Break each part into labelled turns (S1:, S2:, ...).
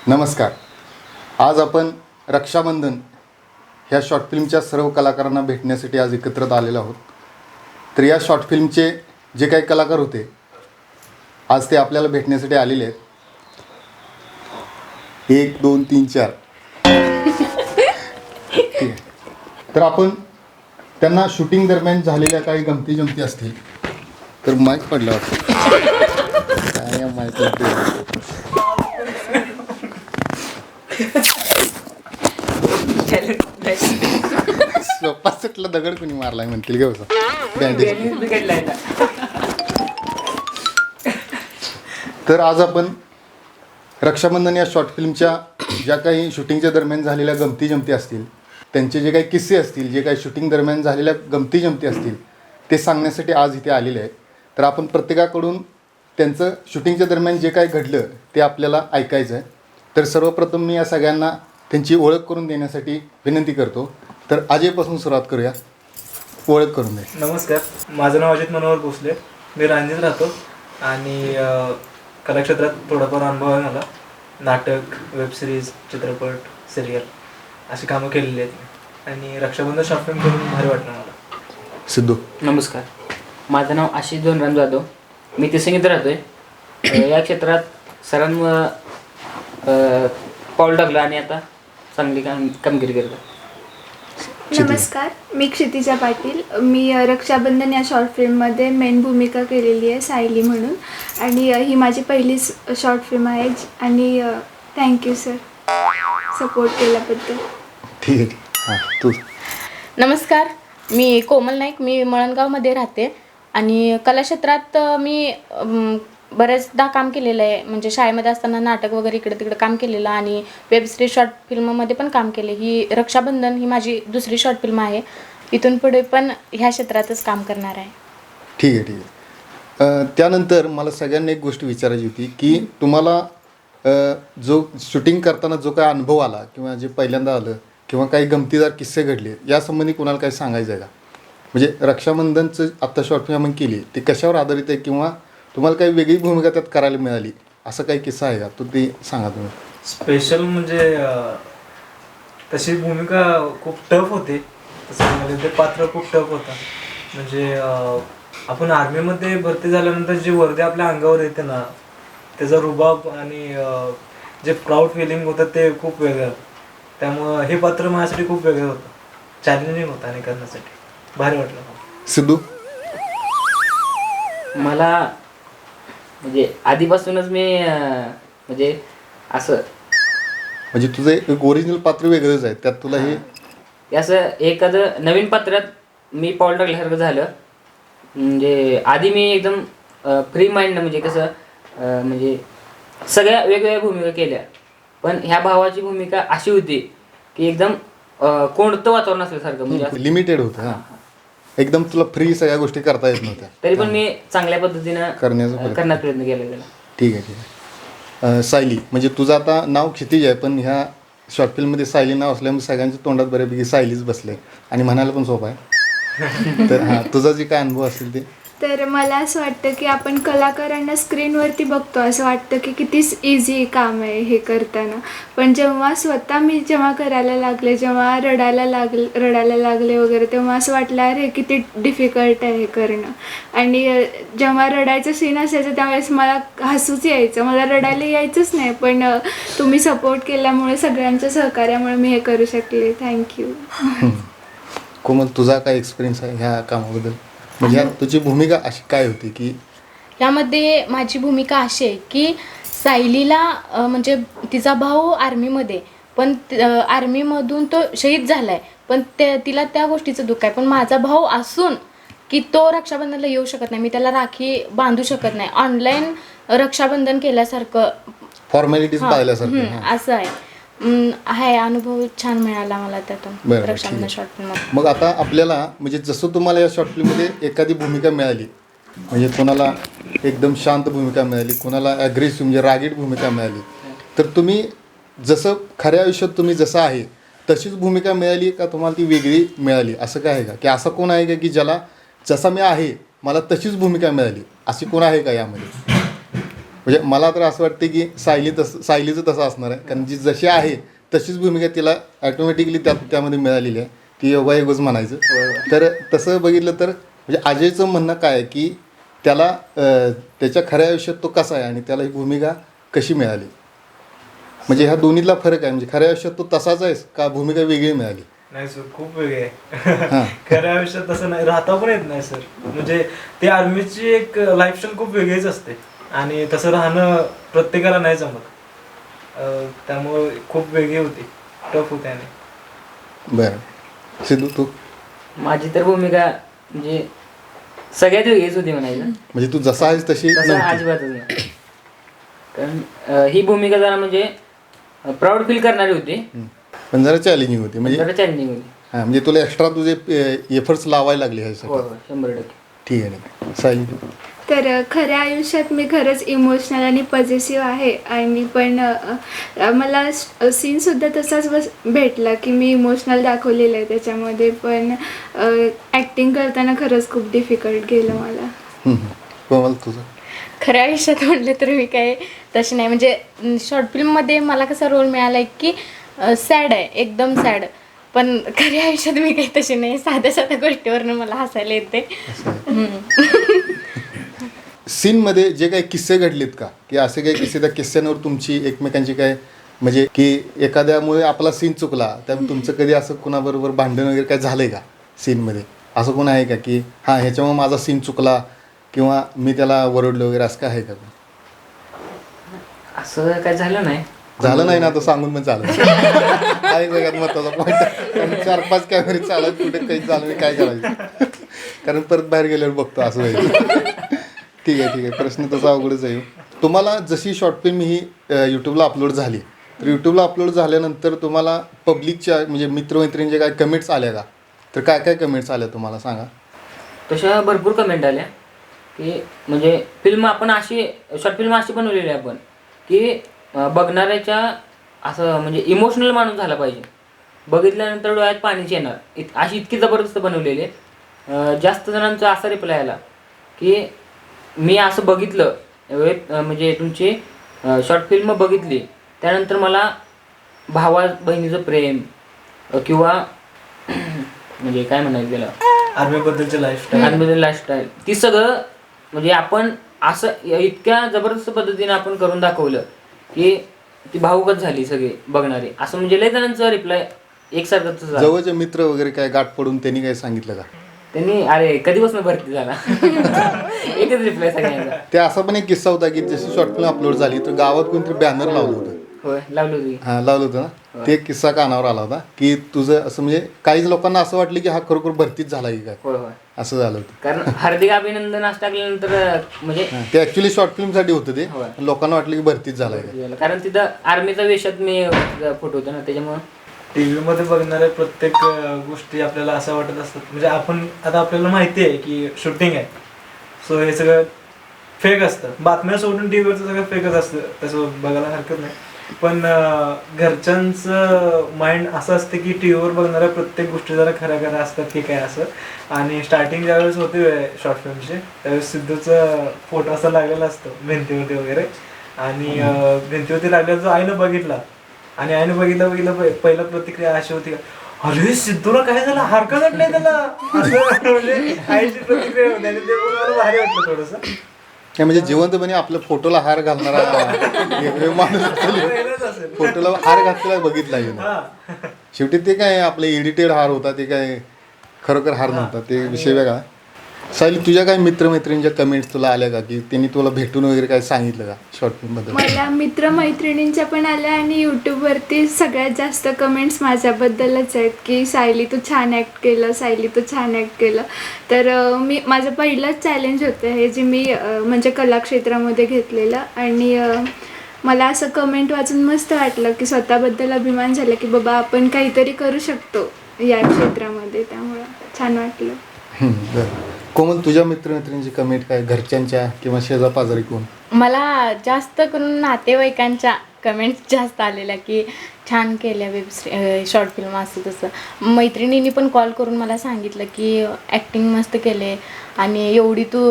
S1: नमस्कार. आज आपण रक्षाबंधन ह्या शॉर्ट फिल्मच्या सर्व कलाकारांना भेटण्यासाठी आज एकत्रित आलेलो आहोत. तर या शॉर्ट फिल्मचे जे काही कलाकार होते आज ते आपल्याला भेटण्यासाठी आलेले आहेत. 1 2 3 4 ठीक आहे. तर आपण त्यांना शूटिंग दरम्यान झालेल्या काही गमती जमती असतील तर माईक पडला वाटतं काय माईक सोपा सुटला दगड कोणी मारलाय म्हणतील घेऊ तर आज आपण रक्षाबंधन या शॉर्ट फिल्मच्या ज्या काही शूटिंगच्या दरम्यान झालेल्या गमती जमती असतील त्यांचे जे काही किस्से असतील जे काही शूटिंग दरम्यान झालेल्या गमती जमती असतील ते सांगण्यासाठी आज इथे आलेले आहेत. तर आपण प्रत्येकाकडून त्यांचं शूटिंगच्या दरम्यान जे काही घडलं ते आपल्याला ऐकायचं आहे. तर सर्वप्रथम मी या सगळ्यांना त्यांची ओळख करून देण्यासाठी विनंती करतो. तर अजयपासून सुरुवात करूया. ओळख करून दे.
S2: नमस्कार, माझं नाव अजित मनोहर भोसले. मी रांजीत राहतो आणि कलाक्षेत्रात थोडाफार अनुभव आहे मला. नाटक, वेबसिरीज, चित्रपट, सिरियल अशी कामं केलेली आहेत आणि रक्षाबंधन शॉर्ट फिल्म करून भारी वाटलं मला.
S1: सिद्धू.
S3: नमस्कार, माझं नाव आशिष धोनराम जाधव. मी तिसंगीत राहतो आहे. या क्षेत्रात सरांमुळं पाऊल टाकलं आणि आता चांगली कामगिरी करतो.
S4: नमस्कार, मी क्षितिजा पाटील. मी रक्षाबंधन या शॉर्ट फिल्ममध्ये मेन भूमिका केलेली आहे सायली म्हणून आणि ही माझी पहिलीच शॉर्ट फिल्म आहे आणि थँक्यू सर सपोर्ट केल्याबद्दल.
S1: ठीक आहे. हां तू.
S5: नमस्कार, मी कोमल नाईक. मी मळणगावमध्ये राहते आणि कलाक्षेत्रात मी बऱ्याचदा काम केलेलं आहे. म्हणजे शाळेमध्ये असताना नाटक वगैरे इकडे तिकडे काम केलेलं आणि वेबसिरीज शॉर्ट फिल्ममध्ये पण काम केले. ही रक्षाबंधन ही माझी दुसरी शॉर्ट फिल्म आहे. इथून पुढे पण ह्या क्षेत्रातच काम करणार आहे.
S1: ठीक आहे. ठीक आहे. त्यानंतर मला सगळ्यांना एक गोष्ट विचारायची होती की तुम्हाला जो शूटिंग करताना जो काय अनुभव आला किंवा जे पहिल्यांदा आलं किंवा काही गमतीदार किस्से घडले यासंबंधी कोणाला काही सांगायचं आहे का? म्हणजे रक्षाबंधनचं आत्ता शॉर्ट फिल्म आपण केली ते कशावर आधारित आहे किंवा तुम्हाला काही वेगळी भूमिका त्यात करायला मिळाली असं काही किस्सा आहे का? तो ते सांगा तुम्ही.
S2: स्पेशल म्हणजे तशी भूमिका खूप टफ होती. तसं म्हणजे ते पात्र खूप टफ होता. म्हणजे आपण आर्मीमध्ये भरती झाल्यानंतर जी वर्दी आपल्या अंगावर येते ना त्याचा रुबाब आणि जे प्राऊड फिलिंग होतं ते खूप वेगळं. त्यामुळं हे पात्र माझ्यासाठी खूप वेगळं होतं. चॅलेंजिंग होतं आणि करण्यासाठी भारी वाटलं.
S1: सिद्धू.
S3: मला म्हणजे आधीपासूनच मी म्हणजे असं
S1: म्हणजे तुझं एक ओरिजिनल पात्र वेगळंच आहे त्यात तुला हे
S3: असं एखादं नवीन पात्रात मी पाऊल टाकल्यासारखं झालं. म्हणजे आधी मी एकदम फ्री माइंड म्हणजे कसं म्हणजे सगळ्या वेगवेगळ्या भूमिका केल्या पण ह्या भावाची भूमिका अशी होती की एकदम कोणतं वातावरण असल्यासारखं म्हणजे
S1: लिमिटेड होतं. हां एकदम तुला फ्री सगळ्या गोष्टी करता येत नव्हत्या
S3: तरी पण मी चांगल्या पद्धतीनं करण्याचा प्रयत्न केला त्याला.
S1: ठीक आहे. ठीक आहे. सायली म्हणजे तुझं आता नाव क्षितिज आहे पण ह्या शॉर्ट फिल्ममध्ये सायली नाव असल्यामुळे सगळ्यांच्या तोंडात बऱ्यापैकी सायलीच बसले आणि म्हणायला पण सोपं आहे. तर हां तुझा जे काय अनुभव असेल ते.
S4: तर मला असं वाटतं की आपण कलाकारांना स्क्रीनवरती बघतो असं वाटतं की किती इझी काम आहे हे करताना पण जेव्हा स्वतः मी जेव्हा करायला लागले जेव्हा रडायला लागले वगैरे तेव्हा असं वाटलं अरे किती डिफिकल्ट आहे हे करणं. आणि जेव्हा रडायचं सीन असायचं त्यावेळेस मला हसूच यायचं. मला रडायला यायचंच नाही पण तुम्ही सपोर्ट केल्यामुळे सगळ्यांच्या सहकार्यामुळे मी हे करू शकले. थँक्यू.
S1: कोमल तुझा काय एक्सपिरियन्स आहे ह्या कामाबद्दल? म्हणजे तुझी भूमिका अशी काय होती की
S5: यामध्ये माझी भूमिका अशी आहे की सायलीला म्हणजे तिचा भाऊ आर्मीमध्ये पण आर्मीमधून तो शहीद झाला आहे पण तिला त्या गोष्टीचं दुःख आहे. पण माझा भाऊ असून की तो रक्षाबंधनला येऊ शकत नाही. मी त्याला राखी बांधू शकत नाही. ऑनलाईन रक्षाबंधन केल्यासारखं
S1: फॉर्मॅलिटीज पाहिल्यासारखं
S5: असं आहे. अनुभव छान मिळाला मला त्यातून रक्षाबंधन शॉर्ट फिल्म.
S1: मग आता आपल्याला म्हणजे जसं तुम्हाला या शॉर्ट फिल्ममध्ये एखादी भूमिका मिळाली म्हणजे कोणाला एकदम शांत भूमिका मिळाली कोणाला ॲग्रेसिव्ह म्हणजे रागीट भूमिका मिळाली तर तुम्ही जसं खऱ्या आयुष्यात तुम्ही जसं आहे तशीच भूमिका मिळाली का तुम्हाला ती वेगळी मिळाली असं काय आहे का की असं कोण आहे का की ज्याला जसा मी आहे मला तशीच भूमिका मिळाली अशी कोण आहे का यामध्ये? म्हणजे मला तर असं वाटतं की सायलीचं तसं असणार आहे, कारण जी जशी आहे तशीच भूमिका तिला ॲटोमॅटिकली त्यामध्ये मिळालेली आहे, ती योगायोगच म्हणायचं. तर तसं बघितलं तर म्हणजे अजयचं म्हणणं काय आहे की त्याला त्याच्या खऱ्या आयुष्यात तो कसा आहे आणि त्याला ही भूमिका कशी मिळाली, म्हणजे ह्या दोन्हीतला फरक आहे. म्हणजे खऱ्या आयुष्यात तो तसाच आहे का भूमिका वेगळी मिळाली?
S2: नाही सर, खूप वेगळे आहे. खऱ्या आयुष्यात तसं नाही, राहता पण येत नाही सर. म्हणजे ते आर्मीची एक लाईफस्टाईल खूप वेगळीच असते आणि तसं राहणं प्रत्येकाला नाही जमत. त्यामुळे खूप वेगळी होती, टफ होते. आणि
S1: बरं सिद्धू तू?
S3: माझी तर भूमिका म्हणजे सगळ्यात वेगळीच होती म्हणायचं.
S1: म्हणजे तू जसा आहेस तशी
S3: तसं
S1: नव्हती.
S3: अजिबातच नाही. कारण ही भूमिका जरा म्हणजे प्राऊड फील करणारी होती,
S1: पण जरा चॅलेंजिंग होती. म्हणजे
S3: जरा चॅलेंजिंग होती.
S1: हां, म्हणजे तुला एक्स्ट्रा तुझे एफर्ट्स लावायला लागले ह्यासाठी.
S3: होय होय 100%.
S1: ठीक आहे. सायली तू?
S4: तर खऱ्या आयुष्यात मी खरंच इमोशनल आणि पॉझिटिव्ह आहे आणि पण मला सीनसुद्धा तसाच भेटला की मी इमोशनल दाखवलेलं आहे त्याच्यामध्ये, पण ॲक्टिंग करताना खरंच खूप डिफिकल्ट गेलं मला.
S1: कोमल तुझं?
S5: खऱ्या आयुष्यात म्हटलं तर मी काय तशी नाही, म्हणजे शॉर्ट फिल्ममध्ये मला कसा रोल मिळाला आहे की सॅड आहे, एकदम सॅड. पण खऱ्या आयुष्यात मी काही तशी नाही, साध्या साध्या गोष्टीवरनं मला हसायला येते.
S1: सीनमध्ये जे काही किस्से घडलेत का, की असे काही किस्से, त्या किस्स्यांवर तुमची एकमेकांची काय, म्हणजे की एखाद्यामुळे आपला सीन चुकला त्यामुळे तुमचं कधी असं कुणाबरोबर भांडण वगैरे काय झालं आहे का सीनमध्ये? असं कोण आहे का की हां ह्याच्यामुळे माझा सीन चुकला किंवा मी त्याला वरडलो वगैरे, असं काय आहे का?
S3: असं काय झालं नाही.
S1: झालं नाही ना, तर सांगून पण चालत काय सगळ्यात महत्त्वाचा पॉईंट. 4-5 कॅमेरे चालत, कुठे काही झालं नाही काय करायचं, कारण परत बाहेर गेल्यावर बघतो असं व्हायचं. ठीक आहे. प्रश्न तसा अवघडच आहे. तुम्हाला जशी शॉर्ट फिल्म ही यूट्यूबला अपलोड झाली, तर यूट्यूबला अपलोड झाल्यानंतर तुम्हाला पब्लिकच्या म्हणजे मित्रमैत्रिणींच्या काय कमेंट्स आल्या का? तर काय कमेंट्स आल्या तुम्हाला सांगा.
S3: तशा भरपूर कमेंट आल्या की म्हणजे फिल्म आपण अशी शॉर्ट फिल्म अशी बनवलेली आहे आपण की बघणाऱ्याच्या असं म्हणजे इमोशनल माणूस झाला पाहिजे, बघितल्यानंतर डोळ्यात पाणीच येणार, अशी इतकी जबरदस्त बनवलेली आहे. जास्त जणांचा असा रिप्लाय आला की मी असं बघितलं म्हणजे तुमची शॉर्ट फिल्म बघितली त्यानंतर मला भावा बहिणीचं प्रेम किंवा म्हणजे काय म्हणायचं त्याला,
S2: आर्मीबद्दलची
S3: लाईफस्टाईल ती सगळं म्हणजे आपण असं इतक्या जबरदस्त पद्धतीने आपण करून दाखवलं की ती भावुकच झाली सगळी बघणारी. असं म्हणजे लय जणांचं रिप्लाय एकसारखंच झालं.
S1: जवळचे मित्र वगैरे काय गाठ पडून त्यांनी काय सांगितलं का?
S3: त्यांनी अरे कधीपासून भरती झाला एकच रिप्लाय सगळ्यांचा.
S1: ते असा पण एक किस्सा होता की जशी शॉर्ट फिल्म अपलोड झाली तर गावात कोणतरी बॅनर लावलं होतं.
S3: होय लावली होती.
S1: हां लावलं होतं ना, ते किस्सा कानावर आला होता की तुझं असं म्हणजे काहीच लोकांना असं वाटलं की हा खरोखर भरतीच झाला की काय,
S3: होय होय
S1: असं झालं होतं.
S3: कारण हार्दिक अभिनंदन असं टाकल्यानंतर म्हणजे
S1: ते ॲक्च्युली शॉर्ट फिल्मसाठी होतं ते,
S3: होय.
S1: लोकांना वाटलं की भरतीच झाला काय.
S3: कारण तिथं आर्मीचा वेशात मी फोटो होतो ना, त्याच्यामुळं
S2: टीव्ही मध्ये बघणाऱ्या प्रत्येक गोष्टी आपल्याला असं वाटत असतात. म्हणजे आपण आता आपल्याला माहिती आहे की शूटिंग आहे, सो हे सगळं फेक असतं. बातम्या सोडून टीव्हीवरचं सगळं फेकच असतं, तसं बघायला हरकत नाही. पण घरच्यांचं माइंड असं असतं की टीव्हीवर बघणाऱ्या प्रत्येक गोष्टी जरा खऱ्या असतात की काय असं. आणि स्टार्टिंग ज्यावेळेस होते शॉर्ट फिल्मचे त्यावेळेस सिद्धूचा फोटो असा लागलेला असतो भिंतीवरती वगैरे, आणि भिंतीवरती लागलेला जो आईनं बघितला आणि आईनं बघितलं पहिला प्रतिक्रिया अशी होती, अरे सिद्धूला काय झालं, हारका घडलंय त्याला, असं म्हणजे आईची प्रतिक्रिया होती. आणि ते मला भारी वाटलं थोडंसं.
S1: काय म्हणजे जिवंतपणे आपल्या फोटोला हार घालणारा माणूस असेल, फोटोला हार घातलेला बघितला गेला. शेवटी ते काय आपले एडिटेड हार होता, ते काय खरोखर हार नव्हता, ते विषय वेगळा. सायली तुझ्या काय मित्रमैत्रिणींच्या कमेंट्स तुला आल्या का की त्यांनी तुला भेटून वगैरे काय सांगितलं का शॉर्ट फिल्मबद्दल?
S4: मला मित्रमैत्रिणींच्या पण आल्या आणि यूट्यूबवरती सगळ्यात जास्त कमेंट्स माझ्याबद्दलच आहेत की सायली तू छान ॲक्ट केलं, सायली तू छान ॲक्ट केलं. तर माझं पहिलंच चॅलेंज होतं हे जे मी म्हणजे कलाक्षेत्रामध्ये घेतलेलं. आणि मला असं कमेंट वाचून मस्त वाटलं की स्वतःबद्दल अभिमान झाला की बाबा आपण काहीतरी करू शकतो या क्षेत्रामध्ये, त्यामुळं छान वाटलं.
S1: बरं. कोमल तुझ्या मित्रमैत्रिणींची कमेंट काय, घरच्यांच्या किंवा शेजापाजारी कोण?
S5: मला जास्त करून नातेवाईकांच्या कमेंट्स जास्त आलेल्या की छान केल्या शॉर्ट फिल्म असं तसं. मैत्रिणींनी पण कॉल करून मला सांगितलं की ॲक्टिंग मस्त केले आणि एवढी तू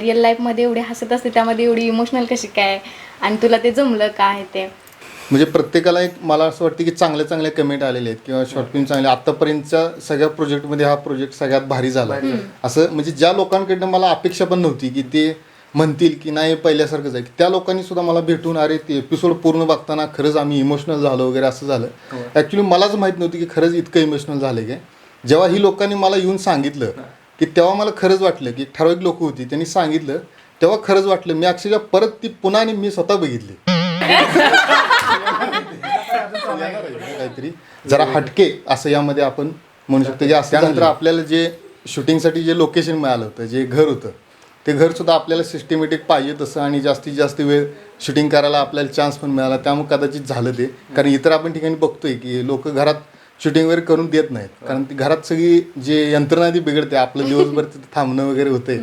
S5: रिअल लाईफमध्ये एवढी हसत असते त्यामध्ये एवढी इमोशनल कशी काय, आणि तुला ते जमलं का आहे ते.
S1: म्हणजे प्रत्येकाला एक मला असं वाटतं की चांगल्या चांगल्या कमेंट आलेले आहेत किंवा शॉर्ट फिल्म चांगले आतापर्यंतच्या सगळ्या प्रोजेक्टमध्ये हा प्रोजेक्ट सगळ्यात भारी झाला असं म्हणजे ज्या लोकांकडनं मला अपेक्षा पण नव्हती की ते म्हणतील की नाही पहिल्यासारखंच आहे, त्या लोकांनी सुद्धा मला भेटून अरे ते एपिसोड पूर्ण बघताना खरंच आम्ही इमोशनल झालो वगैरे असं झालं. ॲक्च्युली मलाच माहीत नव्हती की खरंच इतकं इमोशनल झालं की जेव्हा ही लोकांनी मला येऊन सांगितलं की तेव्हा मला खरंच वाटलं की ठराविक लोक होती त्यांनी सांगितलं तेव्हा खरंच वाटलं. मी अक्षरशः परत ती पुन्हा आणि मी स्वतः बघितली. काहीतरी जरा हटके असं यामध्ये आपण म्हणू शकतो की त्यानंतर आपल्याला जे शूटिंगसाठी जे लोकेशन मिळालं होतं, जे घर होतं, ते घरसुद्धा आपल्याला सिस्टमॅटिक पाहिजे तसं आणि जास्तीत जास्त वेळ शूटिंग करायला आपल्याला चान्स पण मिळाला. त्यामुळे कदाचित झालं ते. कारण इतर आपण ठिकाणी बघतोय की लोक घरात शूटिंग वगैरे करून देत नाहीत कारण ती घरात सगळी जे यंत्रणा ती बिघडते, आपलं दिवसभर तिथं थांबणं वगैरे होते,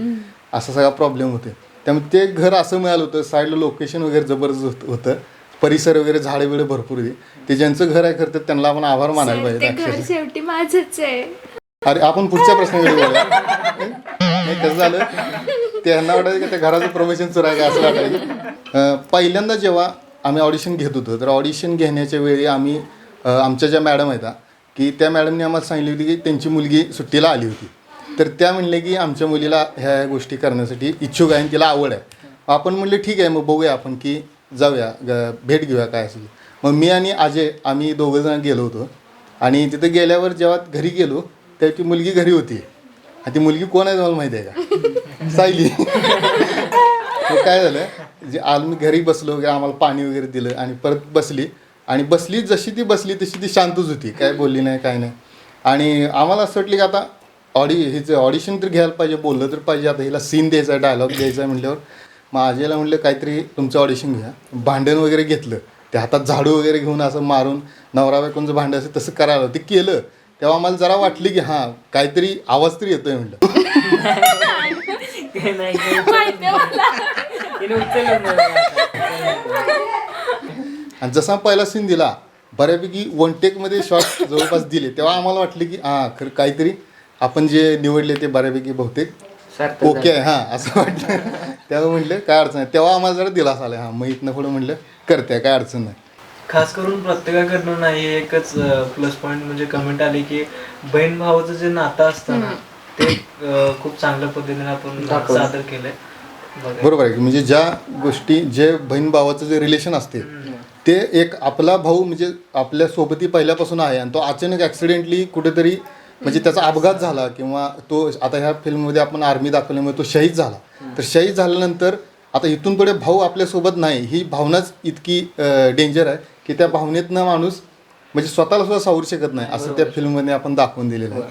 S1: असा सगळा प्रॉब्लेम होते. त्यामुळे ते घर असं मिळालं होतं. साईडला लोकेशन वगैरे जबरदस्त होतं, परिसर वगैरे झाडे बिडे भरपूर होते. ते ज्यांचं घर आहे खरं तर त्यांना आपण आभार मानायला
S4: ते
S1: पाहिजे.
S4: घर शेवटी माझंच आहे.
S1: अरे आपण पुढच्या प्रश्नाकडे बोलूया. कसं झालं त्यांना वाटायचं की त्या घराचं प्रमोशन सुरू आहे का असं वाटायचं. पहिल्यांदा जेव्हा आम्ही ऑडिशन घेत होतो तर ऑडिशन घेण्याच्या वेळी आम्ही आमच्या ज्या मॅडम आहेत की त्या मॅडमने आम्हाला सांगितली होती की त्यांची मुलगी सुट्टीला आली होती. तर त्या म्हणले की आमच्या मुलीला ह्या गोष्टी करण्यासाठी इच्छुक आहे आणि तिला आवड आहे. आपण म्हणले ठीक आहे मग बघूया आपण की जाऊया भेट घेऊया काय असेल. मग मी आणि अजय आम्ही दोघंजण गेलो होतो आणि तिथं गेल्यावर जेव्हा घरी गेलो तेव्हा ती मुलगी घरी होती आणि ती मुलगी कोण आहे तुम्हाला माहिती आहे का? सायली. मग काय झालं जे आम्ही घरी बसलो वगैरे आम्हाला पाणी वगैरे दिलं आणि परत बसली जशी ती बसली तशी ती शांतच होती, काय बोलली नाही काय नाही. आणि आम्हाला असं वाटलं की आता हिचं ऑडिशन तर घ्यायला पाहिजे, बोललं तर पाहिजे, आता हिला सीन द्यायचा आहे, डायलॉग द्यायचा आहे म्हटल्यावर मग अजयला म्हटलं काहीतरी तुमचं ऑडिशन घ्या. भांडण वगैरे घेतलं, ते हातात झाडू वगैरे घेऊन असं मारून नवरा बायकोंचं भांडण असेल तसं करायला ते केलं. तेव्हा आम्हाला जरा वाटली की हां काहीतरी आवाज तरी येतोय म्हटलं. आणि जसा पहिला सीन दिला बऱ्यापैकी वन टेकमध्ये शॉट जवळपास दिले तेव्हा आम्हाला वाटले की हां खरं काहीतरी आपण जे निवडले ते बऱ्यापैकी बहुतेक ओके आहे हां असं वाटलं. तेव्हा म्हटलं काय अडचण नाही. तेव्हा आम्हाला जरा दिलासा आला हां मग इथनं पुढं म्हटलं करते काय अडचण नाही.
S2: खास करून प्रत्येकाकडनं नाही एकच प्लस पॉईंट म्हणजे कमेंट आली की बहीण भावाचं जे नातं असतं ना ते खूप चांगल्या पद्धतीने आपण सादर केलंय.
S1: बरोबर आहे की म्हणजे ज्या गोष्टी जे बहीण भावाचं जे रिलेशन असते ते एक आपला भाऊ म्हणजे आपल्या सोबती पहिल्यापासून आहे आणि तो अचानक ॲक्सिडेंटली कुठेतरी म्हणजे त्याचा अपघात झाला किंवा तो आता ह्या फिल्ममध्ये आपण आर्मी दाखवल्यामुळे तो शहीद झाला. तर शहीद झाल्यानंतर आता इथून पुढे भाऊ आपल्यासोबत नाही ही भावनाच इतकी डेंजर आहे की त्या भावनेतनं माणूस म्हणजे स्वतःला सुद्धा सावरू शकत नाही असं त्या फिल्ममध्ये आपण दाखवून दिलेलं आहे.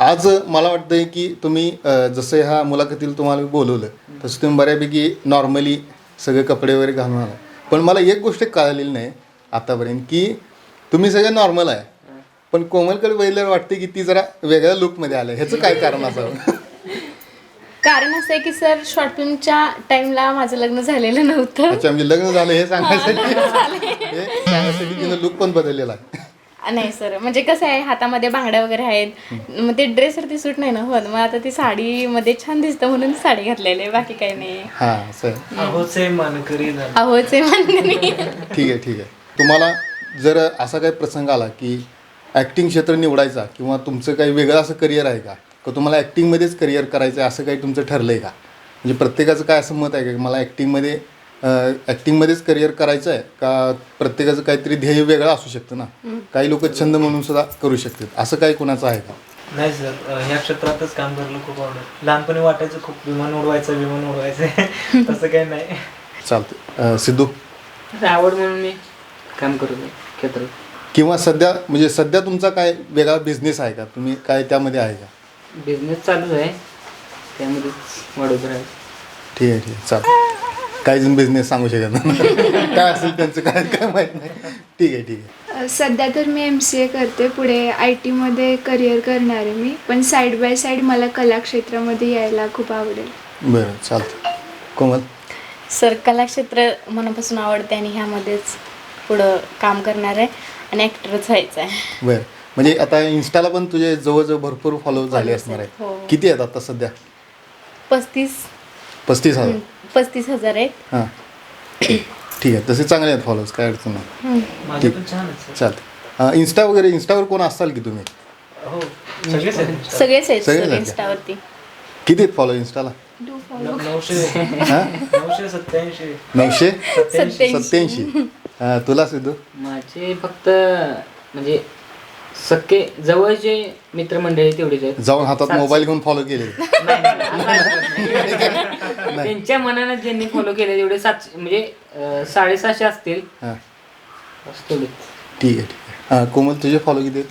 S1: आज मला वाटतंय की तुम्ही जसं ह्या मुलाखतीला तुम्हाला बोलवलं तसं तुम्ही बऱ्यापैकी नॉर्मली सगळे कपडे वगैरे घालून आला. पण मला एक गोष्ट कळलेली नाही आतापर्यंत की तुम्ही सगळे नॉर्मल आहे पण कोमलकडे बघितल्यावर वाटते की ती जरा वेगळ्या लुकमध्ये आलं. ह्याचं काय कारण असावं?
S5: कारण असं आहे की सर शॉर्ट फिल्मच्या टाइमला माझं लग्न झालेलं नव्हतं.
S1: अच्छा म्हणजे लग्न झालं हे सांगण्यासाठी तिनं लुक पण बदललेला आहे.
S5: नाही सर म्हणजे कसं आहे हातामध्ये बांगड्या वगैरे आहेत मग ते ड्रेसवरती सूट नाही ना होत मग आता ती साडीमध्ये छान दिसतं म्हणून साडी घातलेली आहे बाकी काही नाही.
S1: हां असं
S2: अहो सेम मानकरी
S5: अहोचे मानकरी.
S1: ठीक आहे. तुम्हाला जर असा काही प्रसंग आला की ॲक्टिंग क्षेत्र निवडायचा किंवा तुमचं काही वेगळं असं करिअर आहे का तुम्हाला ॲक्टिंगमध्येच करिअर करायचं आहे असं काही तुमचं ठरलं आहे का? म्हणजे प्रत्येकाचं काय असं मत आहे का की मला ॲक्टिंगमध्येच करिअर करायचं आहे का प्रत्येकाचं काहीतरी ध्येय वेगळं असू शकतं ना. काही लोक छंद म्हणून सुद्धा करू शकतात असं काही कोणाचं आहे का?
S2: नाही सर ह्या क्षेत्रातच काम करायला खूप आवडतं. लहानपणी वाटायचं खूप विमान उडवायचं तसं काही नाही.
S1: चालतं. सिद्धू
S3: आवड म्हणून मी काम करतो क्षेत्रात.
S1: किंवा सध्या तुमचा काय वेगळा बिझनेस आहे का? तुम्ही काय त्यामध्ये आहे का?
S3: बिझनेस चालू आहे त्यामध्येच वडोदरा आहे.
S1: ठीक आहे चालेल. काही जण बिझनेस सांगू शकत नाही काय असेल त्यांचं काय माहीत नाही. ठीक आहे.
S4: सध्या तर मी MCA करते, पुढे IT मध्ये करिअर करणार आहे मी, पण साईड बाय साईड मला कला क्षेत्रामध्ये यायला खूप आवडेल.
S1: बरं चालतं. कोमल
S5: सर कलाक्षेत्र मनापासून आवडते आणि ह्यामध्येच पुढं काम करणार आहे आणि ॲक्टरच व्हायचं आहे.
S1: बरं म्हणजे आता इन्स्टाला पण तुझे जवळजवळ भरपूर फॉलो झाले असणार आहेत.
S5: हो.
S1: किती आहेत आता सध्या?
S5: 35,000
S1: 35,000
S5: आहेत.
S1: हां ठीक आहे, तसे चांगले आहेत फॉलोअर्स, काय अडचण नाही.
S2: माझे पण छान आहेत
S1: चालतं. इन्स्टा वगैरे, इन्स्टावर कोण असाल की तुम्ही?
S2: हो सगळेच आहेत
S5: सगळेच आहेत
S1: सगळेच
S5: सर
S1: आहेत.
S5: इन्स्टावरती.
S1: किती आहेत फॉलो इन्स्टाला?
S2: 987.
S1: 987. तुला सिद्धू?
S3: माझे फक्त म्हणजे सख्खे जवळचे मित्रमंडळी तेवढेच आहेत.
S1: जाऊन हातात मोबाईल घेऊन फॉलो केले?
S3: त्यांच्या मनानं ज्यांनी फॉलो केले तेवढे 700 म्हणजे 750 असतील.
S1: हां
S3: बस तेवढेच.
S1: ठीक आहे, ठीक आहे. कोमल, तुझे फॉलो किती आहेत?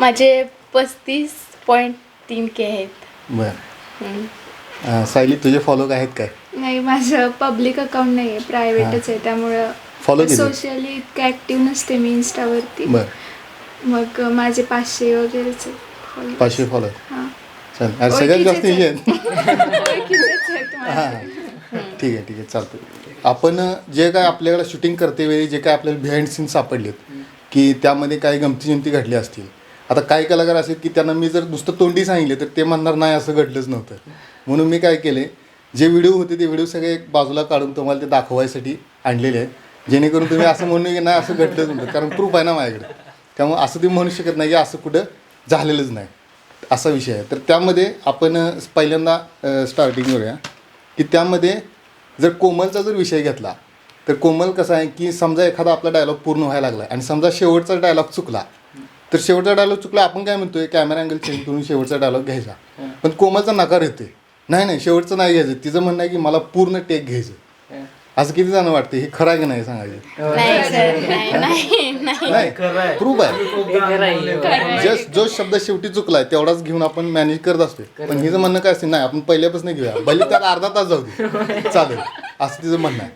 S5: माझे 35.3K आहेत.
S1: बरं. सायली, तुझे फॉलो आहेत काय?
S4: नाही, माझं पब्लिक अकाउंट नाही आहे, प्रायव्हेटच आहे. त्यामुळं
S1: फॉलो किती?
S4: सोशली इतकं ॲक्टिव्ह नसते मी इन्स्टावरती.
S1: बरं,
S4: मग माझे 500 वगैरेच आहेत follower.
S1: 500 फॉलो आहेत.
S4: हां.
S1: चल, अरे सगळ्यात जास्त
S4: ओळखीचेच
S1: हे आहेत.
S4: ओळखीचेच आहेत माझे.
S1: हां, ठीक आहे, ठीक आहे, चालतं. आपण जे काय आपल्याला शूटिंग करते वेळी जे काय आपल्याला बिहाइंड सीन सापडलेत की त्यामध्ये काही गमती जमती घडल्या असतील. आता काही कलाकार असेल की त्यांना मी जर नुसतं तोंडी सांगितले तर ते म्हणणार नाही असं घडलंच नव्हतं. म्हणून मी काय केले, जे व्हिडिओ होते ते व्हिडिओ सगळे एक बाजूला काढून तुम्हाला ते दाखवायसाठी आणलेले आहे, जेणेकरून तुम्ही असं म्हणू की नाही असं घडलंच नव्हतं, कारण प्रूफ आहे ना माझ्याकडे. त्यामुळे असं तुम्ही म्हणू शकत नाही की असं कुठं झालेलंच नाही, असा विषय आहे. तर त्यामध्ये आपण पहिल्यांदा स्टार्टिंग करूया की त्यामध्ये जर कोमलचा जर विषय घेतला तर कोमल कसं आहे की समजा एखादा आपला डायलॉग पूर्ण व्हायला लागला आणि समजा शेवटचा डायलॉग चुकला, तर शेवटचा डायलॉग चुकला आपण काय म्हणतोय, कॅमेरा अँगल चेंज करून शेवटचा डायलॉग घ्यायचा. पण कोमलचा नकार येते, नाही शेवटचं नाही घ्यायचं. तिचं म्हणणं आहे की मला पूर्ण टेक घ्यायचं. असं किती जण वाटते, हे खरं आहे की नाही सांगायचं?
S5: नाही सर, नाही.
S1: नाही,
S2: खरं आहे.
S1: प्रूफ आहे. जस्ट जो शब्द शेवटी चुकलाय तेवढाच घेऊन आपण मॅनेज करत असतो. पण हिचं म्हणणं काय असते, नाही आपण पहिल्यापासून घेऊया, भले त्याला अर्धा तास जाऊ दे चालेल, असं तिचं म्हणणं आहे.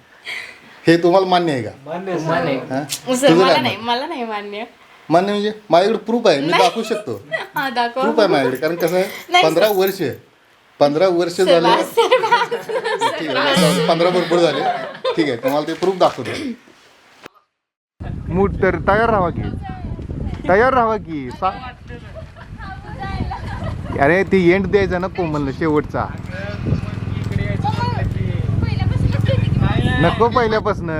S1: हे तुम्हाला मान्य आहे का?
S2: मान्य आहे.
S1: हां?
S5: सर
S1: तुझं
S5: मला
S1: काय
S5: नाही, मला नाही मान्य.
S1: मान्य म्हणजे माझ्याकडे प्रूफ आहे, मी दाखवू शकतो.
S5: हा दाखव.
S1: प्रूफ आहे माझ्याकडे, कारण कसं आहे,
S5: नाही,
S1: 15 वर्ष झाले. ठीक आहे, 15 भरपूर झाले. ठीक आहे, तुम्हाला ते प्रूफ दाखवतो. मूड तर तयार राहा की अरे ती एंड द्यायचा ना कोमलनं शेवटचा. नको पहिल्यापासून,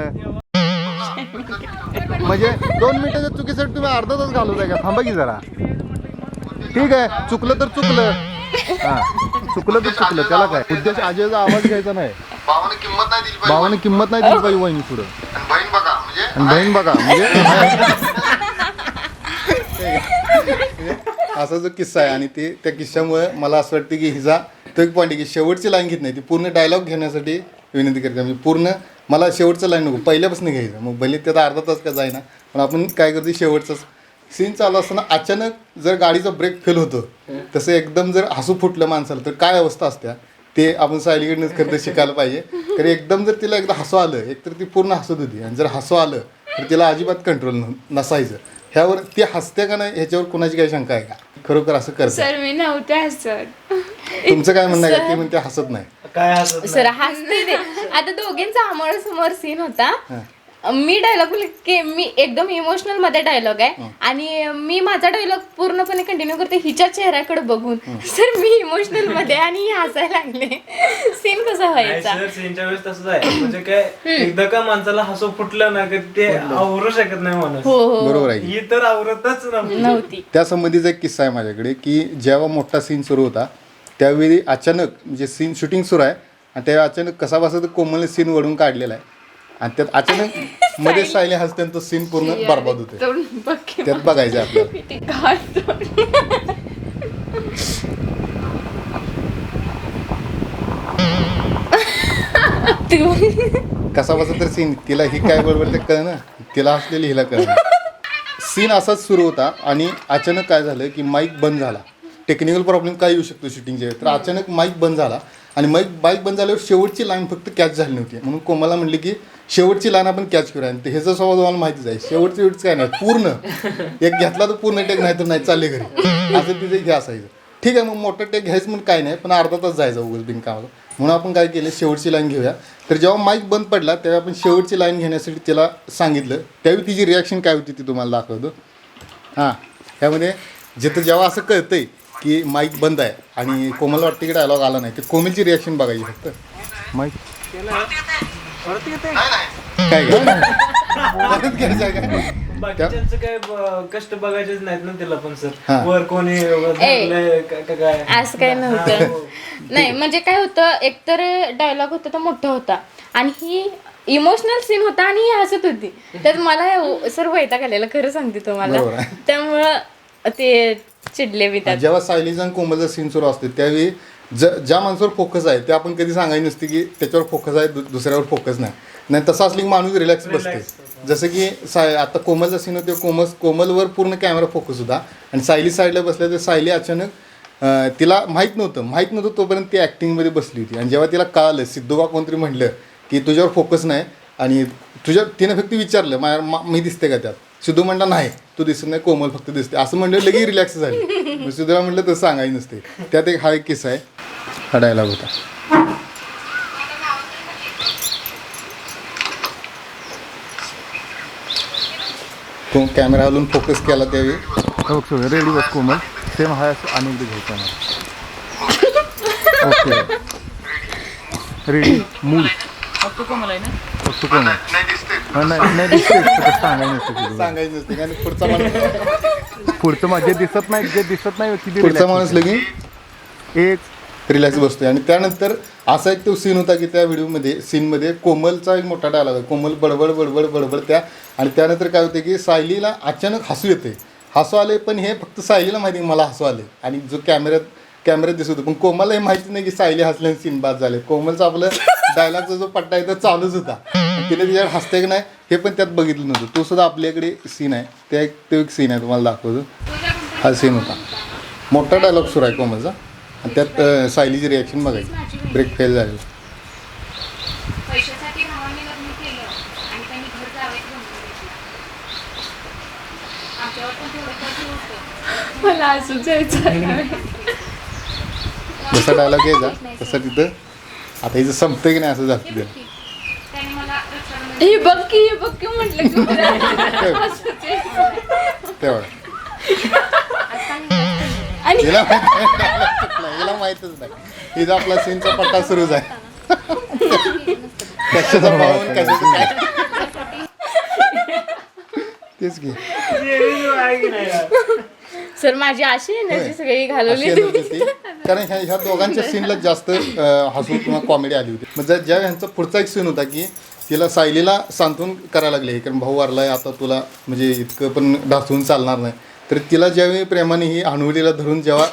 S1: म्हणजे 2 मिनिटाच्या चुकीसाठी तुम्ही अर्धा तास घालवताय का? थांबा की जरा. ठीक आहे, चुकलं तर चुकलं. हां, चुकलं तर चुकलं, त्याला काय. उद्देश आजीचा आवाज घ्यायचा नाही. भावाने किंमत नाही दिली पाहिजे वहिनी पुढं. आणि बहीण बघा म्हणजे असा जो किस्सा आहे. आणि ते त्या किस्स्यामुळे मला असं वाटतं की हिचा तो एक पॉईंट आहे की शेवटची लाईन घेत नाही, ती पूर्ण डायलॉग घेण्यासाठी विनंती करते. म्हणजे पूर्ण मला शेवटचं लाईन नको, पहिल्यापासून घ्यायचं. मग भले त्यात अर्धा तास का जाईना, पण आपण काय करतो, शेवटचंच सीन चालू असताना अचानक जर गाडीचा ब्रेक फेल होतो, तसं एकदम जर हसू फुटलं माणसाला तर काय अवस्था असत्या ते आपण सायलीकडनंच खरं शिकायला पाहिजे. तर एकदम जर तिला एकदा हसू आलं, एकतर ती पूर्ण हसत होती, आणि जर हसू आलं तर तिला अजिबात कंट्रोल नसायचं. ह्यावर ती हसते का नाही ह्याच्यावर कोणाची काही शंका आहे का? खरोखर असं करते?
S4: सर मी नव्हते हसत.
S1: तुमचं काय म्हणणं आहे का? ती म्हणते हसत नाही.
S2: काय हसत
S5: सर हसते ते. आता दोघींचा समोर सीन होता. मी डायलॉग मी एकदम इमोशनल मध्ये डायलॉग आहे आणि मी माझा डायलॉग पूर्णपणे कंटिन्यू करते हिच्या चेहऱ्याकडे बघून. सर मी इमोशनल मध्ये आणि हसायला लागले. सीन कसा व्हायचा?
S2: सर सीनच्या वेळेस तसंच आहे. म्हणजे काय एकदा का माणसाला हसू फुटलं ना की ते आवरू शकत नाही माणूस.
S1: बरोबर आहे.
S2: ही तर आवरतच
S5: नव्हती.
S1: त्या संबंधीचा एक किस्सा आहे माझ्याकडे की जेव्हा मोठा सीन सुरू होता त्यावेळी अचानक म्हणजे सीन शूटिंग सुरू आहे आणि त्या अचानक कसा बसा तर कोमलने सीन वळून काढलेला आहे आणि त्यात अचानक मध्ये सायली हसते तो सीन पूर्ण बरबाद होते. त्यात बघायचं आपल्याला. कसा बसा तर सीन तिला ही काय बरोबर ते कळ ना, तिला हसलेली हिला कळ. सीन असाच सुरू होता आणि अचानक काय झालं की माईक बंद झाला. टेक्निकल प्रॉब्लेम काय येऊ शकतो शूटिंगच्या वेळी. तर अचानक माईक बंद झाला आणि माईक बंद झाल्यावर शेवटची लाईन फक्त कॅच झाली नव्हती. म्हणून कोमलला म्हणली की शेवटची लाईन आपण कॅच करूया. आणि ह्याचा स्वभाव तुम्हाला माहितीच आहे, शेवटचं काय नाही, पूर्ण एक घेतला तर पूर्ण टेक, नाही तर नाही चालले घरी, असं तिथे हे असायचं. ठीक आहे, मग मोठं टेक घ्यायचं म्हणून काय नाही, पण अर्धा तास जायचं उगाच बिनकामाला. म्हणून आपण काय केलं, शेवटची लाईन घेऊया. तर जेव्हा माईक बंद पडला तेव्हा आपण शेवटची लाईन घेण्यासाठी तिला सांगितलं. त्यावेळी तिची रिॲक्शन काय होती ती तुम्हाला दाखवतो. हां, त्यामध्ये जिथं जेव्हा असं कळतंय की माईक बंद आहे आणि कोमलला वाटतं की डायलॉग आला नाही, तर कोमलची रिॲक्शन बघायची फक्त. माईक काय परत घ्यायचं काय
S2: बाकीच्यांचं काय कष्ट बघायचेच नाहीत ना त्याला पण
S1: हा.
S2: सर वर कोणी धरलंय का काय
S5: असं काही नव्हतं नाही म्हणजे काय होतं एकतर डायलॉग होता तो मोठा होता आणि ही इमोशनल सीन होता आणि ही हसत होती त्यात मला सर वैताग आलेला खरं सांगते तुम्हाला
S1: बरोबर आहे.
S5: त्यामुळं ते चिडले मी त्यात
S1: जेव्हा सायलीचा आणि कोमलचा सीन सुरू असते त्यावेळी ज्या माणसावर फोकस आहे ते आपण कधी सांगायचं नसते की त्याच्यावर फोकस आहे दुसऱ्यावर फोकस नाही तसं असलं की माणूस रिलॅक्स बसते जसं की आता कोमलचा सीन होते कोमलवर पूर्ण कॅमेरा फोकस होता आणि सायली साईडला बसल्या तर सायली अचानक तिला माहीत नव्हतं तोपर्यंत ती ॲक्टिंगमध्ये बसली होती आणि जेव्हा तिला कळालं सिद्धोबा कोणतरी म्हटलं की तुझ्यावर फोकस नाही आणि तिनं फक्त विचारलं मी दिसते का त्यात सिद्धू म्हणला नाही तू दिसत नाही कोमल फक्त दिसते असं म्हणलं लगेच रिलॅक्स झाली मग सिद्धूला म्हटलं तसं सांगायचं नसते त्यात एक हा एक किस्सा आहे हा डायलॉग होता तो कॅमेरा हलून फोकस केला त्यावेळी रेडी बस कोमल सेम हा आणि घ्यायचा ओके रेडी मूड
S3: फक्त कोमल आहे ना
S1: फक्त कोमल नाही दिसते सांगायचं नसते कारण पुढचा माणूस
S6: पुढचं जे दिसत नाही किती
S1: पुढचा माणूस लगे एक रिलॅक्स बसतोय आणि त्यानंतर असा एक तो सीन होता की त्या व्हिडिओमध्ये सीनमध्ये कोमलचा एक मोठा डायलॉग आहे कोमल बडबड त्या आणि त्यानंतर काय होते की सायलीला अचानक हसू येते हसू आले पण हे फक्त सायलीला माहिती मला हसू आले आणि जो कॅमेऱ्यात दिसत होतं पण कोमलला हे माहिती नाही की सायली हसल्याने सीन बाद झाले कोमलचा आपलं डायलॉगचा जो पट्टा आहे तो चालूच होता तिने तिच्यावर हसते की नाही हे पण त्यात बघितलं नव्हतं तो सुद्धा आपल्याकडे सीन आहे तो एक सीन आहे तुम्हाला दाखवतो हा सीन होता मोठा डायलॉग सुरू आहे कोमलचा आणि त्यात सायलीची रिॲक्शन बघायची ब्रेक फेल झालेला
S4: मला असंच यायचं
S1: जसा डायलॉग यायचा तसा तिथं आता हिचं संपतं की नाही असं झालं तिथं
S5: हे बघ की म्हटलं की
S1: तेव्हा
S5: आणि
S1: हिला माहीतच नाही हिचा आपला सीनचा पट्टा सुरूच आहे कशाचा पाहून कशाचं काय तेच की
S5: सर माझी अशी एनर्जी सगळी
S1: अशी
S5: घालवली
S1: energy होती. कारण ह्या दोघांच्या सीनला जास्त हसू किंवा कॉमेडी आली होती मग ज्या ह्यांचा पुढचा एक सीन होता की तिला सायलीला सांत्वन करायला लागले कारण भाऊ वारलाय आता तुला म्हणजे इतकं पण ढासून चालणार नाही तर तिला ज्यावेळी प्रेमाने ही हनुवटीला धरून जेव्हा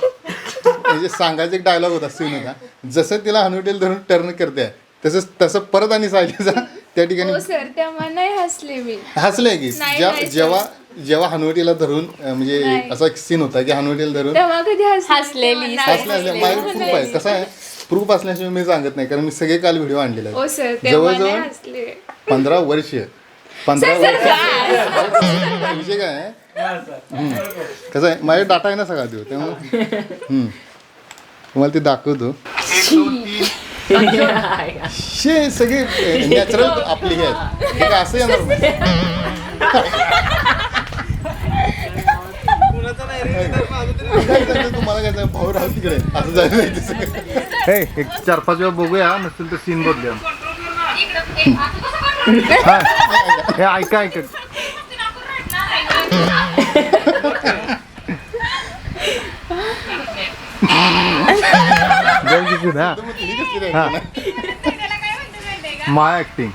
S1: म्हणजे सांगायचा एक डायलॉग होता सीन होता जसं तिला हनुवटीला धरून टर्न करते तसं परत आणि सायलीचा त्या ठिकाणी
S4: हो सर तेव्हा नाही हसले मी
S1: हसले की
S4: नाही,
S1: जेव्हा हनुवटीला धरून म्हणजे असा एक सीन होता की हनुवटीला धरून
S4: तेव्हा कधी
S5: हसलेली
S1: हसले माझं प्रूफ आहे कसं आहे प्रूफ असल्याशिवाय मी सांगत नाही कारण मी सगळे काल व्हिडिओ आणलेले
S4: हो
S1: आहेत
S4: सर तेव्हा नाही
S1: जवळजवळ
S4: हसले
S1: 15 वर्ष विषय काय आहे कसं आहे माझे डाटा आहे ना सगळा देऊ त्यामुळे तुम्हाला ते दाखवतो शे सगळे नॅचरल आपली हे आहेत हे काय असं येणार नाही. तुम्हाला काय भाऊ राहू तिकडे असं झालं नाही तसं.
S6: हे एक 4-5 वेळा बघूया नसेल तर सीन बदलूया हा हे ऐका ना
S1: तिने कसली reaction आहे?
S6: माय ऍक्टिंग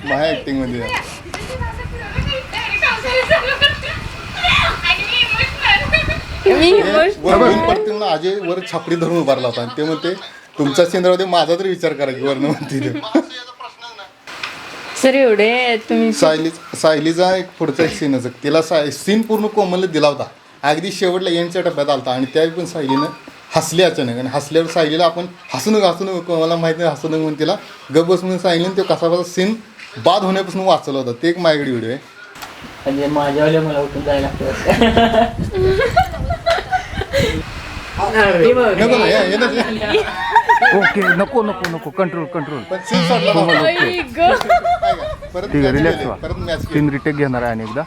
S1: माझ्या ऍक्टिंग मध्ये वरून पडते म्हणून अजय वर छापडी धरून उभारला होता आणि ते म्हणते तुमच्या केंद्रामध्ये माझा तरी विचार करा की वर्ण म्हणते
S5: सर एवढे तुम्ही
S1: सायलीचा एक पुढचा एक सीन तिला सीन पूर्ण कोमलने दिला होता अगदी शेवटला एंडच्या टप्प्यात आलता आणि त्यावेळी पण सायलीनं हसली अचानक आणि हसल्यावर सायलीला आपण हसू नको कोमलला माहिती नाही हसू नको म्हणून तिला गप बस म्हणून सायलीनं तो कसा सीन बाद होण्यापासून वाचवला होता ते एक माझ्याकडे व्हिडिओ आहे
S3: म्हणजे माझ्यावाले मला उठून जायला
S6: ओके नको कंट्रोल
S1: पण सीन सोडला परत
S6: ठीक आहे रिलॅक्स व्हा
S1: परत मॅच
S6: सीन रिटेक घेणार आहे आणि एकदा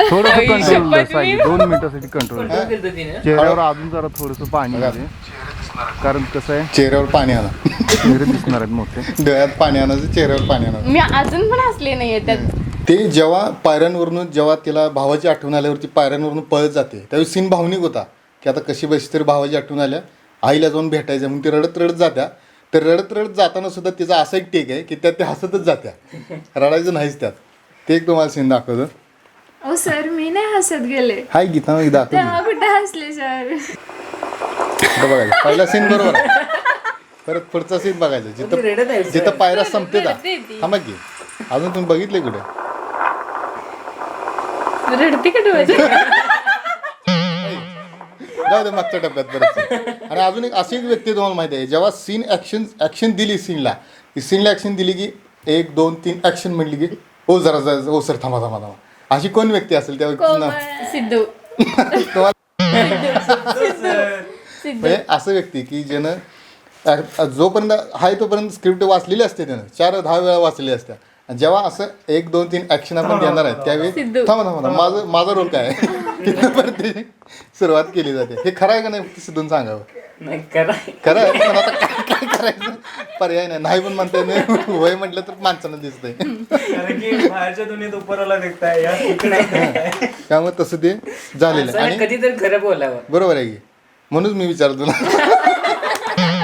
S6: थोडंसं कंट्रोल सायली 2 मिनिटासाठी कंट्रोल
S3: लागतो
S6: चेहऱ्यावर अजून जरा थोडंसं पाणी
S1: बघा.
S6: आहे कारण कसं आहे
S1: चेहऱ्यावर पाणी आणा.
S6: चेहरे दिसणार आहेत मोठे.
S1: डोळ्यात पाणी आणायचं, चेहऱ्यावर पाणी आणायचं.
S5: मी अजून पण हसले नाहीये त्यात.
S1: ते जेव्हा पायऱ्यांवरून जेव्हा तिला भावाची आठवण आल्यावरती पायऱ्यांवरून पळत जाते त्यावेळी सीन भावनिक होता की आता कशी बशी तरी भावाची आठवण आल्या, आईला जाऊन भेटायचं म्हणून ती रडत रडत जात्या. तर रडत रडत जाताना सुद्धा तिचा असा एक टेक आहे की त्यात ते हसतच जात्या, रडायचं नाहीच त्यात. ते एक तुम्हाला सीन दाखवतो.
S4: ओ सर मी नाही हसत गेले,
S1: हाय गीता मग दाखव.
S4: तेव्हा कुठे हसले सर.
S1: बघायचं पहिला सीन बरोबर आहे, परत पुढचा सीन बघायचा
S3: ती रडत आहे,
S1: जिथं जिथं पायऱ्या संपते का
S5: रडते ती.
S1: थांबा की अजून तुम्ही बघितले कुठे.
S5: रडते का डोळ्याची?
S1: जाऊ दे मागच्या टप्प्यात परत. आणि अजून एक अशी एक व्यक्ती तुम्हाला माहिती आहे जेव्हा सीन ऍक्शन दिली सीनला ऍक्शन दिली की 1 2 3 ऍक्शन म्हटली की ओ जरा जरा ओ सर थांबा थांबा थांबा, अशी कोण व्यक्ती असेल त्या व्यक्तीचं नाव
S5: सिद्धू.
S1: तुम्हाला
S5: सिद्धू.
S1: म्हणजे असं व्यक्ती की ज्यानं जोपर्यंत आहे तोपर्यंत स्क्रिप्ट वाचलेली असते त्यानं 4-10 वेळा वाचलेली असत्या. आणि जेव्हा असं 1 2 3 ऍक्शन आपण देणार आहे त्यावेळी
S5: सिद्धू.
S1: थांबा थांबा थांबा, माझा रोल काय आहे तिथं परत त्याची सुरुवात केली जाते. हे खरं आहे का नाही सिद्धून सांगावं.
S3: नाही करा.
S1: खरं आहे पण आता काय करायचं पर्याय नाही पण म्हणता नाही वय म्हटलं तर माणसानं दिसतंय.
S2: कारण की बाहेरच्या दुनियेत उपराला देखताय या
S1: त्यामुळे तसं ते झालेलं आहे.
S3: माणसानं
S1: आणि
S3: कधीतरी खरं बोलावं.
S1: बरोबर आहे की म्हणूनच मी विचारतो तुला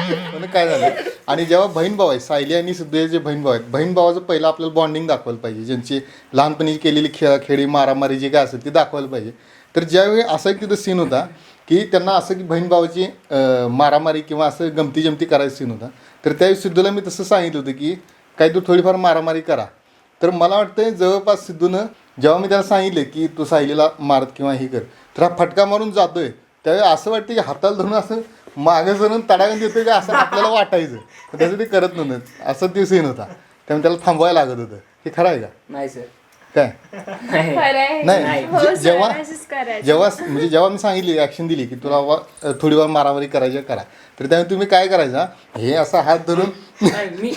S1: म्हणून काय झालं. आणि जेव्हा बहीण भाऊ आहे सायली आणि सिद्धू हे जे बहीण भाऊ आहेत, बहीण भावाचं पहिलं आपल्याला बॉन्डिंग दाखवायला पाहिजे, ज्यांची लहानपणी केलेली खेळी मारामारी जे काय असेल ते दाखवायला पाहिजे. तर ज्यावेळी असा एक तिथं सीन होता की त्यांना असं की बहीण भावाची मारामारी किंवा असं गमती जमती करायचं सीन होता. तर त्यावेळी सिद्धूला मी तसं सांगितलं होतं की काही तू थोडीफार मारामारी करा. तर मला वाटतं जवळपास सिद्धूनं जेव्हा मी त्याला सांगितलं की तू सायलीला मारत किंवा हे कर तर हा फटका मारून जातोय त्यावेळी असं वाटतं की हाताला धरून असं मागं सरून तडागून देतोय की असं आपल्याला वाटायचं, तर त्याचं ते करत नव्हतं. असं ते सीन होता, त्यामुळे त्याला थांबवायला लागत होतं. हे खरं आहे का
S3: नाही सर.
S1: काय
S3: नाही.
S4: खरं आहे.
S1: नाही
S4: हो सर,
S1: जेव्हा
S4: असंच करायचं.
S1: जेव्हा मी सांगितली ऍक्शन दिली की तुला थोडीफार मारामारी करायची करा, तर त्यामुळे तुम्ही काय करायचा हे असा हात धरून
S3: नाही, मी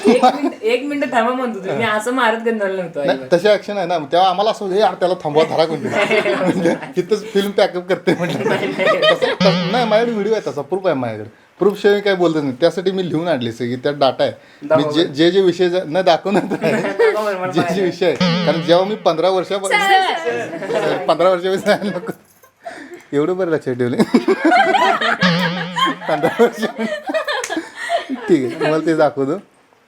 S3: 1 मिनिट थांबा म्हणतो तुम्ही, मी असं मारत करणार नव्हतो
S1: नाही तशी ऍक्शन आहे ना, तेव्हा आम्हाला असं यार त्याला थांबवा धरा कोणती म्हणजे तिथंच फिल्म पॅकअप करते म्हटलं. नाही माझ्याकडे व्हिडिओ आहे तसा, प्रूफ आहे माझ्याकडे. प्रूफ शिवाय काय बोलतच नाही, त्यासाठी मी लिहून आणले सगळी त्यात डाटा आहे. मी जे विषय नाही दाखवणार जे विषय आहे. कारण जेव्हा मी 15 वर्षापासून 15 वर्षापासून एवढं बरं लक्षात ठेवले 15 वर्ष ठीक आहे तुम्हाला ते दाखवतो.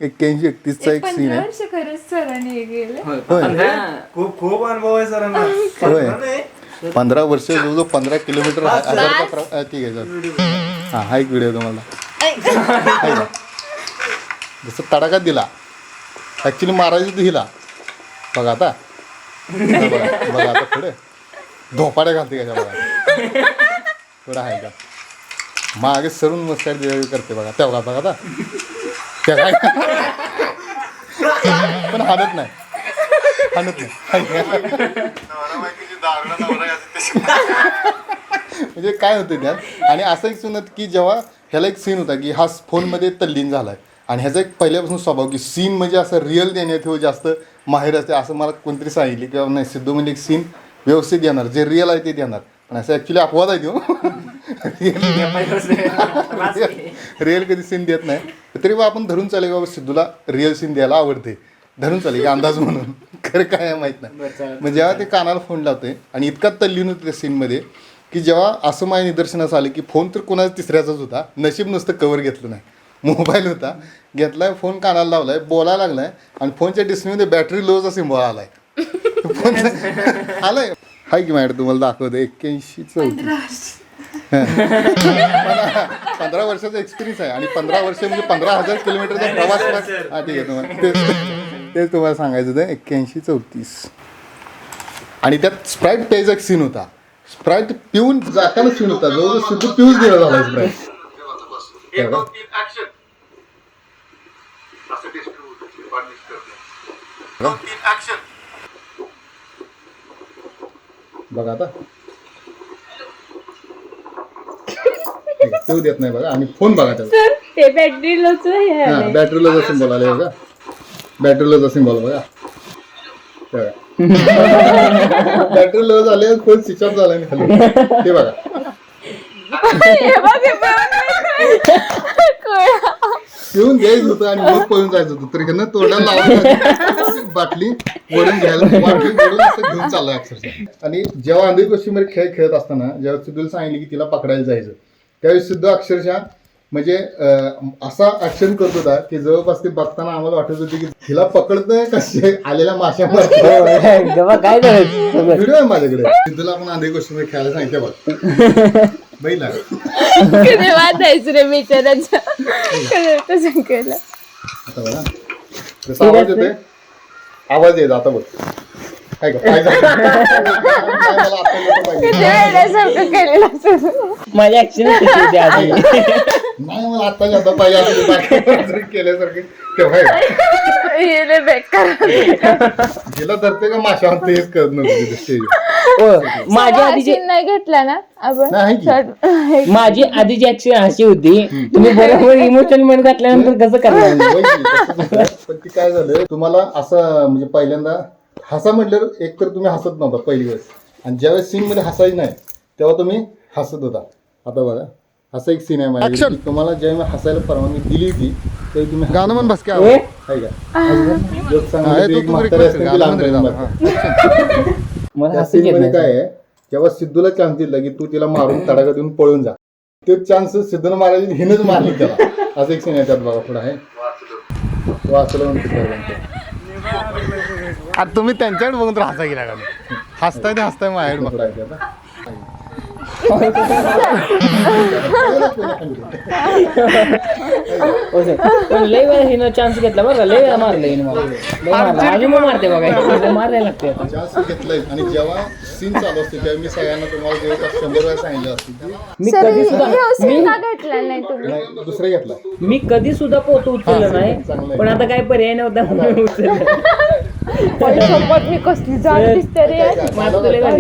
S1: 81-31चा एक सीन
S4: 15
S1: आहे.
S4: वर्ष खरंच सरांनी हे केलं.
S2: खूप खूप अनुभव आहे सरांना.
S1: होय.
S2: नाही
S1: 15 वर्ष जवळजवळ 15 किलोमीटर 1000 ठीक आहे सर. हां हा एक व्हिडिओ तुम्हाला जसं तडाखा दिला ॲक्च्युली मारायचं दिला बघा आता बघा आता पुढे धोपाड्या घालते का बघा थोडं आहे का मागे सरून मस्कार करते बघा तेव्हा बघा आता त्या काय पण हाणत नाही म्हणजे काय होतं त्यात. आणि असं एक सुनत की जेव्हा ह्याला एक सीन होता की हा फोनमध्ये तल्लीन झालाय आणि ह्याचा एक पहिल्यापासून स्वभाव की सीन म्हणजे असं रिअल देण्यात हो जास्त माहेर असते असं मला कोणतरी सांगितले किंवा नाही सिद्धू म्हणजे एक सीन व्यवस्थित देणार जे रिअल आहे ते देणार. पण असं ॲक्च्युली अपवाद आहे तो रिअल कधी सीन देत नाही तरी बा आपण धरून चालेल बाबा सिद्धूला रिअल सीन द्यायला आवडते धरून चालेल अंदाज म्हणून खरं काय आहे माहीत नाही. मग जेव्हा ते कानाला फोन लावते आणि इतका तल्लीन होतं त्या सीनमध्ये की जेव्हा असं माझ्या निदर्शनास आलं की फोन तर कोणाचा तिसऱ्याचाच होता, नशीब नुसतं कवर घेतलं नाही, मोबाईल होता घेतलाय फोन कानाला लावलाय बोलायला लागलाय आणि फोनच्या डिस्प्लेमध्ये बॅटरी लोचा सिम्बॉल आलाय फोन आलाय हाय की मॅडम तुम्हाला दाखवतो 81-34 15 वर्षाचा एक्सपिरियन्स आहे आणि 15 वर्ष म्हणजे 15,000 किलोमीटरचा प्रवास. हा ठीक आहे तुम्हाला तेच तुम्हाला सांगायचं होतं 81-34 आणि त्यात स्प्राईट प्यायचा एक सीन होता. स्प्राईट पिऊन जाताना सीन होता जवळजवळ सिद्धू पिऊच दिला झाला स्प्राईट. बघा आता तो देत नाही बघा आणि फोन बघा त्याचा
S5: ते बॅटरी लोच
S1: हा बॅटरी लोचा सिम्बॉल आले बघा बॅटरी लोचा सिम्बॉल बघा बॅटरी लो झाले फोन स्विच ऑफ झाला खाली ते बघा पिऊन द्यायचं होतं आणि मग पळून जायचं होतं तर ह्यानं तोंडाला लावायला बाटली ओढून घ्यायला बाटली ओढून असं घेऊन चाललाय अक्षरशः. आणि जेव्हा आंधळी कोशिंबीर खेळ खेळत असताना जेव्हा सिद्धूला सांगितलं की तिला पकडायला जायचं त्यावेळी सिद्धू अक्षरशः म्हणजे असा ऍक्शन करत होता की जवळपास ते बघताना आम्हाला वाटत होते की तिला पकडतंय कसे आलेल्या माशा
S3: काय करायचं
S1: व्हिडिओ आहे माझ्याकडे. सिद्धूला आपण आंधळी कोशिंबीर खेळायला सांगितलं बघ बैला
S5: कधी वाचायचं रे बिचाराचं तसं केलं.
S1: आता बघा जसा आवाज येतोय आवाज येत आता बघ काय काय
S5: किती वेड्यासारखं केलेलं असं.
S3: माझी ऍक्शन
S1: नाही मला आता जाता पाहिजे असं केल्यासारखे तेव्हा
S5: हे लय बेकार.
S1: जिला धरते का माशा तेच करत नव्हतं स्टेज
S3: माझी आधीची
S5: Scene नाही घेतला ना आपण
S1: नाही की.
S3: माझी आधीची ऍक्शन अशी होती तुम्ही बरोबर इमोशनल मध्ये घातल्यानंतर कसं करणार.
S1: पण ती काय झालं तुम्हाला असं म्हणजे पहिल्यांदा हसा म्हटल्यावर एक तर तुम्ही हसत नव्हता पहिली वेळेस आणि ज्यावेळेस सीन मध्ये हसायचं नाही तेव्हा तुम्ही हसत होता. आता बघा असं एक सीन आहे माझ्या तुम्हाला ज्यावेळी हसायला परवानगी दिली होती त्यावेळी तुम्ही गाणं म्हण बस काय
S3: मला
S1: काय आहे तेव्हा सिद्धूला चान्स दिला की तू तिला मारून तडाखा देऊन पळून जा. ते चान्स सिद्धूला मारायची हिनच मारली त्याला. असं एक सीन आहे त्यात बघा पुढे आहे वाचलं म्हणतो.
S6: आता तुम्ही त्यांच्याकडे बघून तर हसा गेला का हसताय ते हसताय माझ्याकडे बघताय.
S3: पण लय वेळा हिनं चान्स घेतला बरं लय वेळा मारलं हिनं मला लय मारलं अजून मग मारते बघा मारायला लागते आता.
S1: चान्स घेतलाय आणि जेव्हा सीन चालू असते तेव्हा मी सगळ्यांना तुम्हाला जवळपास 100 वेळा सांगितलं असतं
S3: मी
S5: सर
S3: कधी सुद्धा
S5: scene का घेतला नाही तुम्ही.
S1: नाही दुसरं घेतला
S3: मी कधी सुद्धा पोतं उचललं नाही पण आता काय पर्याय नव्हता म्हणून उचललं.
S5: सोबत मी कसली जाड दिसते रे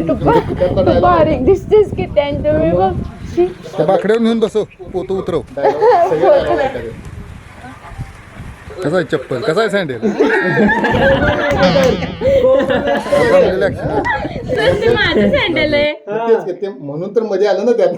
S5: तू बारीक दिसतेस की त्यांच्या मी बघ शी.
S1: त्या बाकड्यावर नेऊन बसव पोतो उतरव कसा आहे चप्पल कसा आहे सँडल
S5: ते माझं सँडल आहे
S1: म्हणून तर मध्ये आलं ना त्यात